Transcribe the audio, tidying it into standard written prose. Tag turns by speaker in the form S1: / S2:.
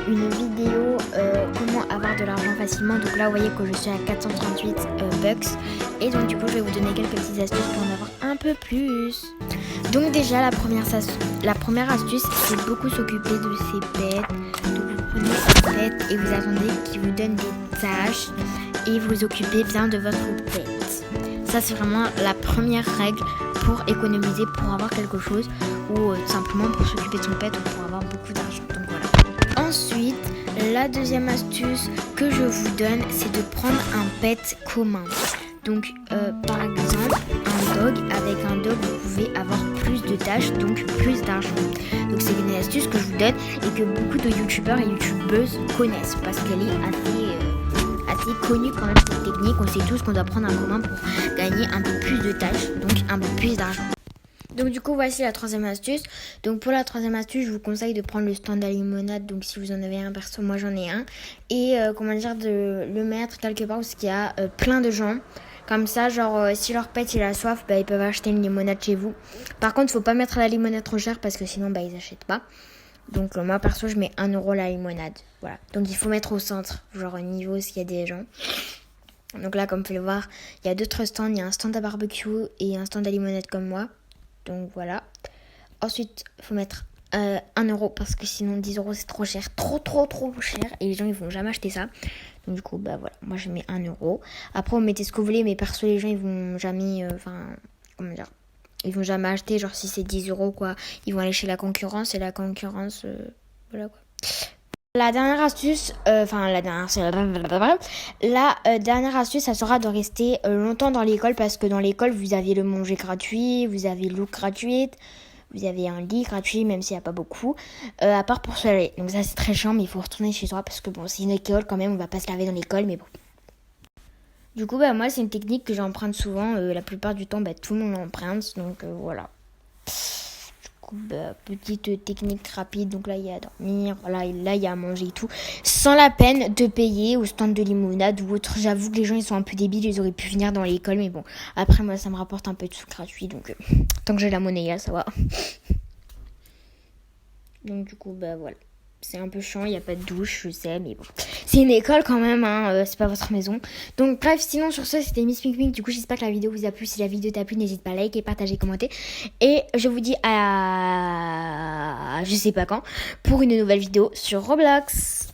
S1: une vidéo comment avoir de l'argent facilement. Donc là vous voyez que je suis à 438 bucks. Et donc du coup je vais vous donner quelques petites astuces pour en avoir un peu plus. Donc déjà la première astuce, c'est beaucoup s'occuper de ses pets. Donc vous prenez un pet et vous attendez qu'il vous donne des tâches et vous occupez bien de votre pet. Ça c'est vraiment la première règle pour économiser, pour avoir quelque chose ou simplement pour s'occuper de son pet ou pour avoir beaucoup d'argent. Donc voilà. Ensuite, la deuxième astuce que je vous donne, c'est de prendre un pet commun. Donc par exemple, un dog, avec un dog vous pouvez avoir plus de tâches, donc plus d'argent. Donc c'est une astuce que je vous donne et que beaucoup de youtubeurs et youtubeuses connaissent parce qu'elle est assez connue quand même, cette technique. On sait tous qu'on doit prendre un commun pour gagner un peu plus de tâches, donc un peu plus d'argent. Donc du coup voici la troisième astuce. Donc pour la troisième astuce, je vous conseille de prendre le stand à limonade. Donc si vous en avez un, perso moi j'en ai un. Et de le mettre quelque part où il y a plein de gens. Comme ça, si leur pet il a soif, ils peuvent acheter une limonade chez vous. Par contre, faut pas mettre la limonade trop chère parce que sinon ils achètent pas. Donc moi perso je mets 1€ la limonade. Voilà. Donc il faut mettre au centre, genre au niveau où il y a des gens. Donc là comme vous pouvez le voir, il y a d'autres stands. Il y a un stand à barbecue et un stand à limonade comme moi. Donc voilà. Ensuite, il faut mettre 1€ parce que sinon 10€ c'est trop cher. Trop cher. Et les gens ils vont jamais acheter ça. Donc du coup, voilà. Moi je mets 1€. Après, vous mettez ce que vous voulez. Mais perso, les gens ils vont jamais. Ils vont jamais acheter. Genre si c'est 10€ quoi. Ils vont aller chez la concurrence. Et la concurrence. Voilà quoi. La dernière astuce, dernière astuce, ça sera de rester longtemps dans l'école parce que dans l'école, vous avez le manger gratuit, vous avez l'eau gratuite, vous avez un lit gratuit, même s'il n'y a pas beaucoup, à part pour se laver. Donc ça, c'est très chiant, mais il faut retourner chez soi parce que bon, c'est une école quand même, on va pas se laver dans l'école, mais bon. Du coup, moi, c'est une technique que j'emprunte souvent. La plupart du temps, tout le monde l'emprunte, donc voilà. Petite technique rapide, donc là il y a à dormir, là il y a à manger et tout, sans la peine de payer au stand de limonade ou autre. J'avoue que les gens ils sont un peu débiles, ils auraient pu venir dans l'école, mais bon, après moi ça me rapporte un peu de sous gratuit, donc tant que j'ai la monnaie là ça va. Donc du coup voilà, c'est un peu chiant, il n'y a pas de douche, je sais, mais bon, c'est une école quand même, c'est pas votre maison. Donc bref, sinon sur ce, c'était Miss Pink. Du coup, j'espère que la vidéo vous a plu. Si la vidéo t'a plu, n'hésite pas à liker, partager, commenter. Et je vous dis à je sais pas quand pour une nouvelle vidéo sur Roblox.